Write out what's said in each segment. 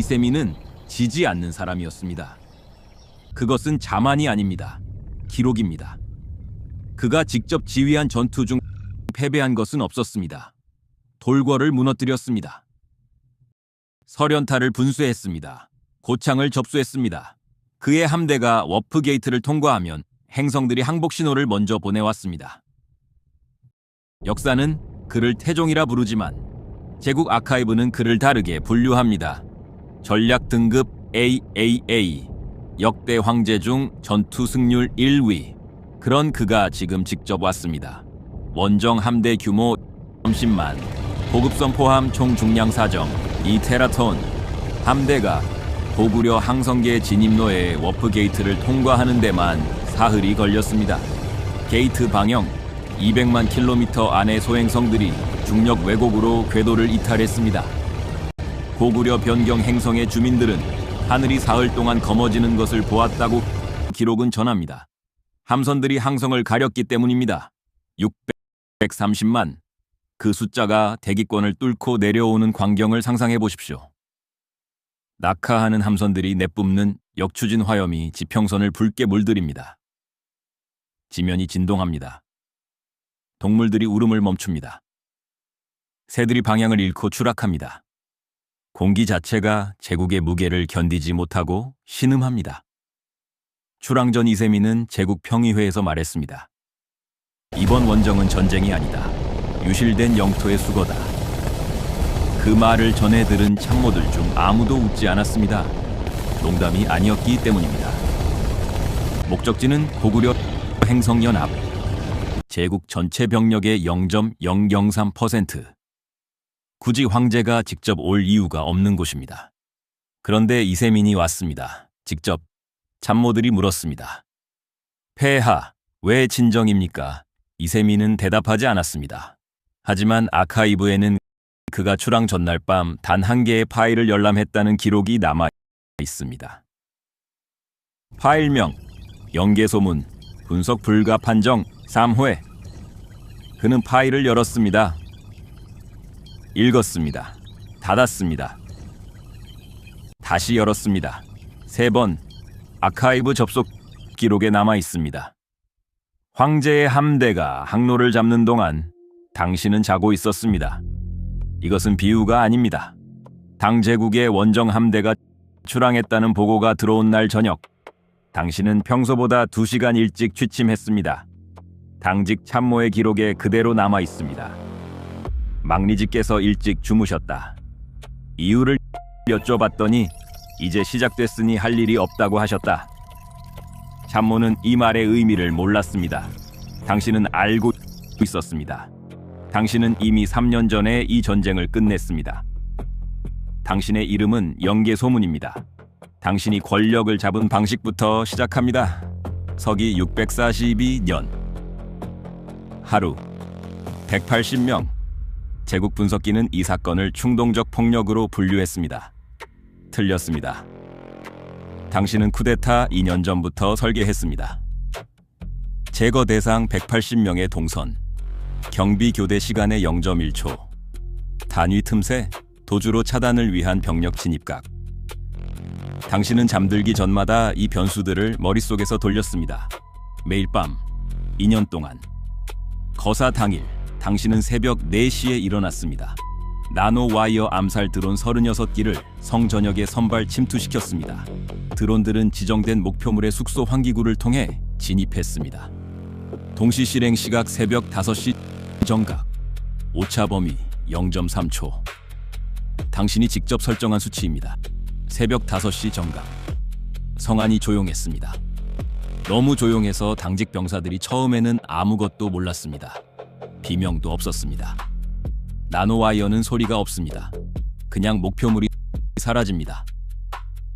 이세민은 지지 않는 사람이었습니다. 그것은 자만이 아닙니다. 기록입니다. 그가 직접 지휘한 전투 중 패배한 것은 없었습니다. 돌궐을 무너뜨렸습니다. 설현타를 분수했습니다. 고창을 접수했습니다. 그의 함대가 워프게이트를 통과하면 행성들이 항복 신호를 먼저 보내왔습니다. 역사는 그를 태종이라 부르지만 제국 아카이브는 그를 다르게 분류합니다. 전략 등급 AAA, 역대 황제 중 전투 승률 1위. 그런 그가 지금 직접 왔습니다. 원정 함대 규모 30만, 보급선 포함 총 중량 사정 2테라톤. 함대가 고구려 항성계 진입로의 워프게이트를 통과하는 데만 사흘이 걸렸습니다. 게이트 방형 200만 킬로미터 안의 소행성들이 중력 왜곡으로 궤도를 이탈했습니다. 고구려 변경 행성의 주민들은 하늘이 사흘 동안 검어지는 것을 보았다고 기록은 전합니다. 함선들이 항성을 가렸기 때문입니다. 630만. 그 숫자가 대기권을 뚫고 내려오는 광경을 상상해 보십시오. 낙하하는 함선들이 내뿜는 역추진 화염이 지평선을 붉게 물들입니다. 지면이 진동합니다. 동물들이 울음을 멈춥니다. 새들이 방향을 잃고 추락합니다. 공기 자체가 제국의 무게를 견디지 못하고 신음합니다. 출항전 이세민은 제국 평의회에서 말했습니다. 이번 원정은 전쟁이 아니다. 유실된 영토의 수거다. 그 말을 전해 들은 참모들 중 아무도 웃지 않았습니다. 농담이 아니었기 때문입니다. 목적지는 고구려 행성연합. 제국 전체 병력의 0.003%. 굳이 황제가 직접 올 이유가 없는 곳입니다. 그런데 이세민이 왔습니다. 직접 참모들이 물었습니다. 폐하, 왜 진정입니까? 이세민은 대답하지 않았습니다. 하지만 아카이브에는 그가 출항 전날 밤 단 한 개의 파일을 열람했다는 기록이 남아 있습니다. 파일명, 영계소문, 분석 불가 판정 3회. 그는 파일을 열었습니다. 읽었습니다. 닫았습니다. 다시 열었습니다. 3번. 아카이브 접속 기록에 남아 있습니다. 황제의 함대가 항로를 잡는 동안 당신은 자고 있었습니다. 이것은 비유가 아닙니다. 당제국의 원정 함대가 출항했다는 보고가 들어온 날 저녁, 당신은 평소보다 2시간 일찍 취침했습니다. 당직 참모의 기록에 그대로 남아 있습니다. 망리지께서 일찍 주무셨다. 이유를 여쭤봤더니 이제 시작됐으니 할 일이 없다고 하셨다. 참모는 이 말의 의미를 몰랐습니다. 당신은 알고 있었습니다. 당신은 이미 3년 전에 이 전쟁을 끝냈습니다. 당신의 이름은 영계소문입니다. 당신이 권력을 잡은 방식부터 시작합니다. 서기 642년 하루 180명. 제국 분석기는 이 사건을 충동적 폭력으로 분류했습니다. 틀렸습니다. 당신은 쿠데타 2년 전부터 설계했습니다. 제거 대상 180명의 동선, 경비 교대 시간의 0.1초, 단위 틈새, 도주로 차단을 위한 병력 진입각. 당신은 잠들기 전마다 이 변수들을 머릿속에서 돌렸습니다. 매일 밤 2년 동안. 거사 당일, 당신은 새벽 4시에 일어났습니다. 나노와이어 암살 드론 36기를 성전역에 선발 침투시켰습니다. 드론들은 지정된 목표물의 숙소 환기구를 통해 진입했습니다. 동시 실행 시각 새벽 5시 정각. 오차 범위 0.3초. 당신이 직접 설정한 수치입니다. 새벽 5시 정각. 성안이 조용했습니다. 너무 조용해서 당직 병사들이 처음에는 아무것도 몰랐습니다. 비명도 없었습니다. 나노와이어는 소리가 없습니다. 그냥 목표물이 사라집니다.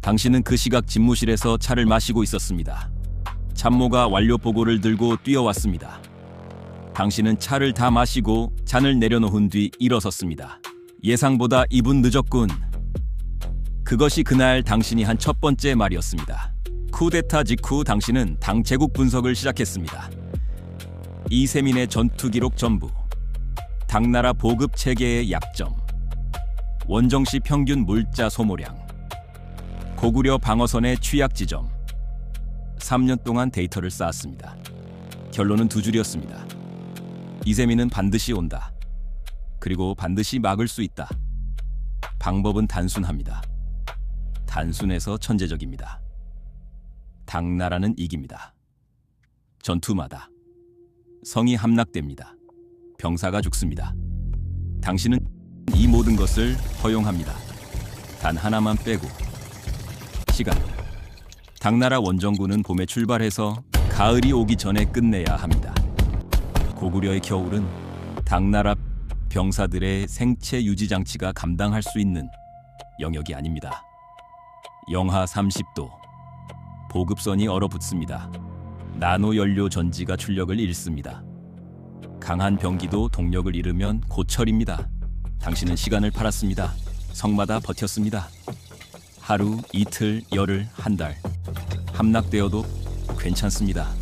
당신은 그 시각 집무실에서 차를 마시고 있었습니다. 참모가 완료 보고를 들고 뛰어왔습니다. 당신은 차를 다 마시고 잔을 내려놓은 뒤 일어섰습니다. 예상보다 2분 늦었군. 그것이 그날 당신이 한 첫 번째 말이었습니다. 쿠데타 직후 당신은 당 제국 분석을 시작했습니다. 이세민의 전투 기록 전부, 당나라 보급 체계의 약점, 원정시 평균 물자 소모량, 고구려 방어선의 취약 지점. 3년 동안 데이터를 쌓았습니다. 결론은 두 줄이었습니다. 이세민은 반드시 온다. 그리고 반드시 막을 수 있다. 방법은 단순합니다. 단순해서 천재적입니다. 당나라는 이깁니다. 전투마다 성이 함락됩니다. 병사가 죽습니다. 당신은 이 모든 것을 허용합니다. 단 하나만 빼고 시간. 당나라 원정군은 봄에 출발해서 가을이 오기 전에 끝내야 합니다. 고구려의 겨울은 당나라 병사들의 생체 유지 장치가 감당할 수 있는 영역이 아닙니다. 영하 30도. 보급선이 얼어붙습니다. 나노 연료 전지가 출력을 잃습니다. 강한 병기도 동력을 잃으면 고철입니다. 당신은 시간을 팔았습니다. 성마다 버텼습니다. 하루, 이틀, 열흘, 한 달. 함락되어도 괜찮습니다.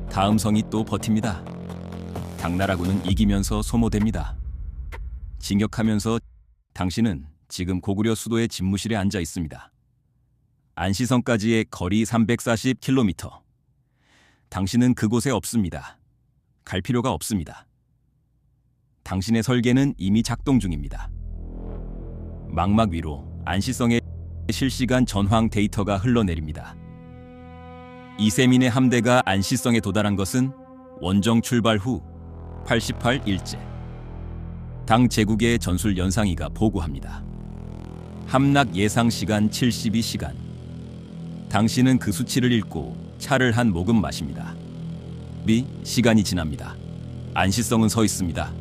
다음 성이 또 버팁니다. 당나라군은 이기면서 소모됩니다. 진격하면서 당신은 지금 고구려 수도의 집무실에 앉아 있습니다. 안시성까지의 거리 340km. 당신은 그곳에 없습니다. 갈 필요가 없습니다. 당신의 설계는 이미 작동 중입니다. 망막 위로 안시성의 실시간 전황 데이터가 흘러내립니다. 이세민의 함대가 안시성에 도달한 것은 원정 출발 후 88일째. 당 제국의 전술 연상이가 보고합니다. 함락 예상 시간 72시간. 당신은 그 수치를 읽고 차를 한 모금 마십니다. 시간이 지납니다. 안시성은 서 있습니다.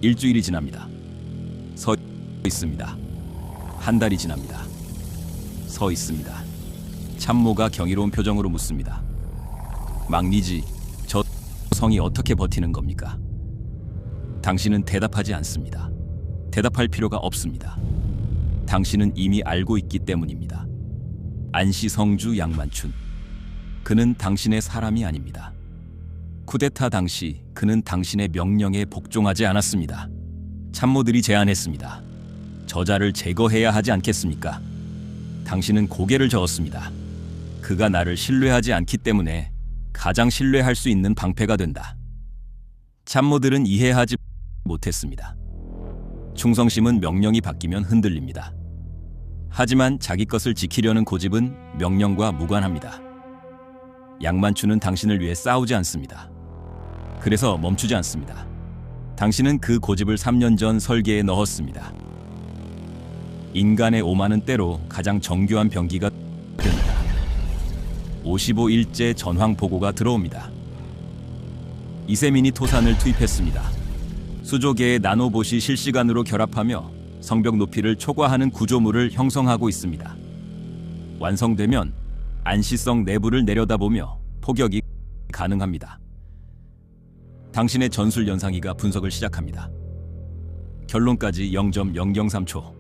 일주일이 지납니다. 서 있습니다. 한 달이 지납니다. 서 있습니다. 참모가 경이로운 표정으로 묻습니다. 막리지, 저 성이 어떻게 버티는 겁니까? 당신은 대답하지 않습니다. 대답할 필요가 없습니다. 당신은 이미 알고 있기 때문입니다. 안시성주 양만춘. 그는 당신의 사람이 아닙니다. 쿠데타 당시 그는 당신의 명령에 복종하지 않았습니다. 참모들이 제안했습니다. 저자를 제거해야 하지 않겠습니까? 당신은 고개를 저었습니다. 그가 나를 신뢰하지 않기 때문에 가장 신뢰할 수 있는 방패가 된다. 참모들은 이해하지 못했습니다. 충성심은 명령이 바뀌면 흔들립니다. 하지만 자기 것을 지키려는 고집은 명령과 무관합니다. 양만춘은 당신을 위해 싸우지 않습니다. 그래서 멈추지 않습니다. 당신은 그 고집을 3년 전 설계에 넣었습니다. 인간의 오만은 때로 가장 정교한 병기가 됩니다. 55일째 전황 보고가 들어옵니다. 이세민이 토산을 투입했습니다. 수조계의 나노봇이 실시간으로 결합하며 성벽 높이를 초과하는 구조물을 형성하고 있습니다. 완성되면 안시성 내부를 내려다보며 포격이 가능합니다. 당신의 전술 연상이가 분석을 시작합니다. 결론까지 0.003초.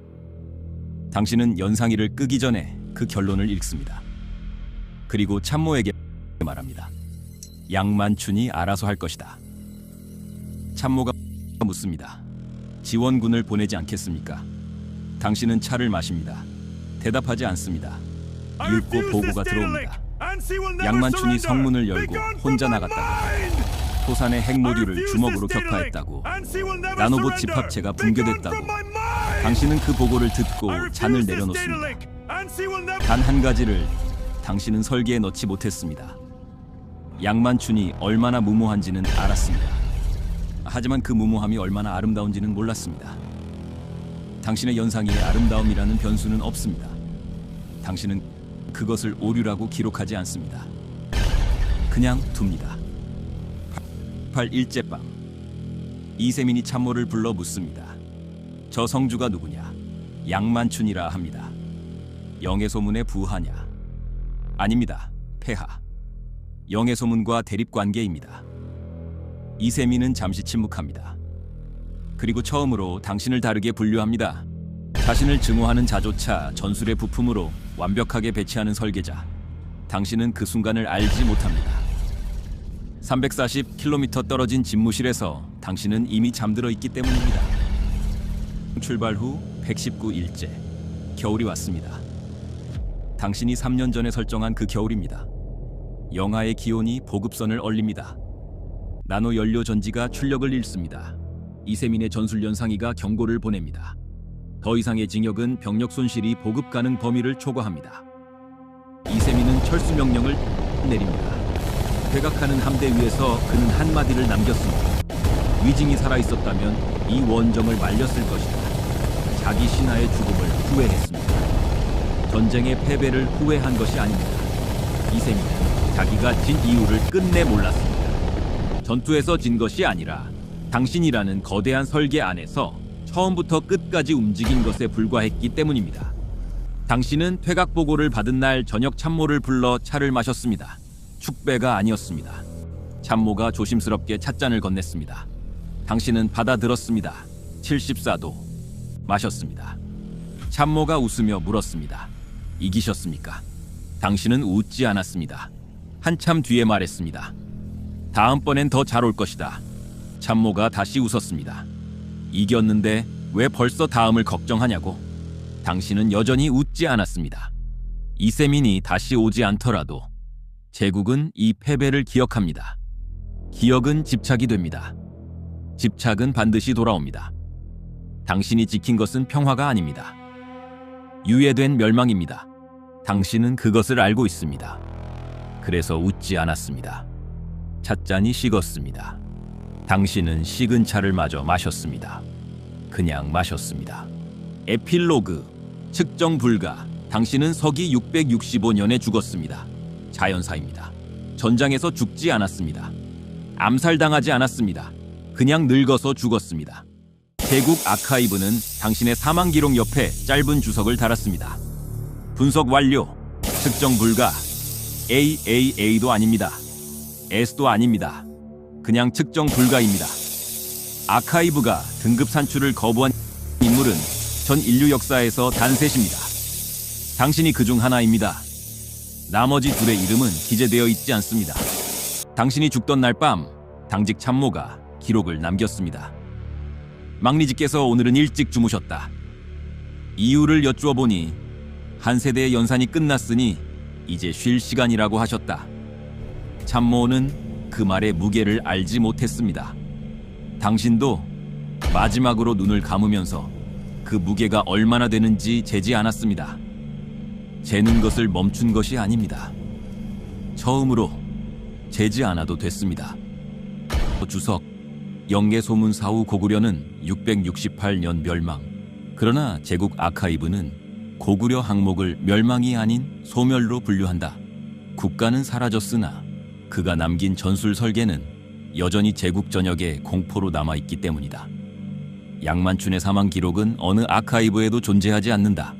당신은 연상이를 끄기 전에 그 결론을 읽습니다. 그리고 참모에게 말합니다. 양만춘이 알아서 할 것이다. 참모가 묻습니다. 지원군을 보내지 않겠습니까? 당신은 차를 마십니다. 대답하지 않습니다. 읽고 보고가 들어옵니다. 양만춘이 성문을 열고 혼자 나갔다고, 토산의 핵모듈을 주먹으로 격파했다고, 나노봇 집합체가 붕괴됐다고. 당신은 그 보고를 듣고 잔을 내려놓습니다. 단 한 가지를 당신은 설계에 넣지 못했습니다. 양만춘이 얼마나 무모한지는 알았습니다. 하지만 그 무모함이 얼마나 아름다운지는 몰랐습니다. 당신의 연상이의 아름다움이라는 변수는 없습니다. 당신은 그것을 오류라고 기록하지 않습니다. 그냥 둡니다. 88일째 밤, 이세민이 참모를 불러 묻습니다. 저 성주가 누구냐? 양만춘이라 합니다. 영의 소문의 부하냐? 아닙니다. 폐하. 영의 소문과 대립관계입니다. 이세민은 잠시 침묵합니다. 그리고 처음으로 당신을 다르게 분류합니다. 자신을 증오하는 자조차 전술의 부품으로 완벽하게 배치하는 설계자. 당신은 그 순간을 알지 못합니다. 340km 떨어진 집무실에서 당신은 이미 잠들어 있기 때문입니다. 출발 후 119일째. 겨울이 왔습니다. 당신이 3년 전에 설정한 그 겨울입니다. 영하의 기온이 보급선을 얼립니다. 나노 연료 전지가 출력을 잃습니다. 이세민의 전술연 상위가 경고를 보냅니다. 더 이상의 징역은 병력 손실이 보급 가능 범위를 초과합니다. 이세민은 철수 명령을 내립니다. 퇴각하는 함대 위에서 그는 한마디를 남겼습니다. 위징이 살아있었다면 이 원정을 말렸을 것이다. 자기 신하의 죽음을 후회했습니다. 전쟁의 패배를 후회한 것이 아닙니다. 이세민은 자기가 진 이유를 끝내 몰랐습니다. 전투에서 진 것이 아니라 당신이라는 거대한 설계 안에서 처음부터 끝까지 움직인 것에 불과했기 때문입니다. 당신은 퇴각 보고를 받은 날 저녁 참모를 불러 차를 마셨습니다. 축배가 아니었습니다. 참모가 조심스럽게 찻잔을 건넸습니다. 당신은 받아들었습니다. 74도 마셨습니다. 참모가 웃으며 물었습니다. 이기셨습니까? 당신은 웃지 않았습니다. 한참 뒤에 말했습니다. 다음번엔 더 잘 올 것이다. 참모가 다시 웃었습니다. 이겼는데 왜 벌써 다음을 걱정하냐고. 당신은 여전히 웃지 않았습니다. 이세민이 다시 오지 않더라도 제국은 이 패배를 기억합니다. 기억은 집착이 됩니다. 집착은 반드시 돌아옵니다. 당신이 지킨 것은 평화가 아닙니다. 유예된 멸망입니다. 당신은 그것을 알고 있습니다. 그래서 웃지 않았습니다. 찻잔이 식었습니다. 당신은 식은 차를 마저 마셨습니다. 그냥 마셨습니다. 에필로그, 측정 불가. 당신은 서기 665년에 죽었습니다. 자연사입니다. 전장에서 죽지 않았습니다. 암살당하지 않았습니다. 그냥 늙어서 죽었습니다. 제국 아카이브는 당신의 사망 기록 옆에 짧은 주석을 달았습니다. 분석 완료. 측정 불가. AAA도 아닙니다. S도 아닙니다. 그냥 측정 불가입니다. 아카이브가 등급 산출을 거부한 인물은 전 인류 역사에서 단 셋입니다. 당신이 그중 하나입니다. 나머지 둘의 이름은 기재되어 있지 않습니다. 당신이 죽던 날 밤 당직 참모가 기록을 남겼습니다. 망리지께서 오늘은 일찍 주무셨다. 이유를 여쭈어 보니 한 세대의 연산이 끝났으니 이제 쉴 시간이라고 하셨다. 참모는 그 말의 무게를 알지 못했습니다. 당신도 마지막으로 눈을 감으면서 그 무게가 얼마나 되는지 재지 않았습니다. 재는 것을 멈춘 것이 아닙니다. 처음으로 재지 않아도 됐습니다. 주석, 영계소문사후 고구려는 668년 멸망. 그러나 제국 아카이브는 고구려 항목을 멸망이 아닌 소멸로 분류한다. 국가는 사라졌으나 그가 남긴 전술 설계는 여전히 제국 전역에 공포로 남아있기 때문이다. 양만춘의 사망 기록은 어느 아카이브에도 존재하지 않는다.